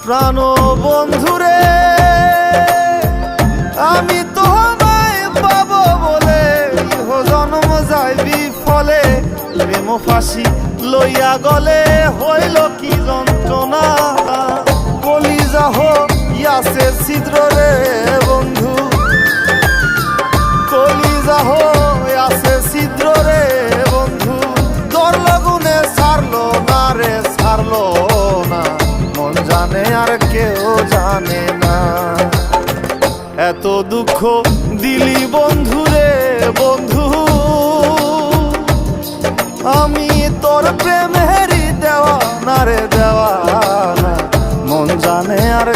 প্রাণ বন্ধুরে আমি তোমায় পাবো বলে ইহ জন্ম যায় বিফলে প্রেম ফাঁসি লইয়া গলে হইল কি যন্ত্রণা কলিজা হইয়াছে ছিদ্র রে বন্ধু কলিজা হইয়াছে ছিদ্র রে বন্ধু তোর লগুনে ছাড়লো না রে ছাড়লো না মন জানে আর কেউ জানে না এত দুঃখ দিলি বন্ধু রে বন্ধু আমি তোর প্রেমেরই দেওয়ানা রে দেওয়ানা মন জানে আর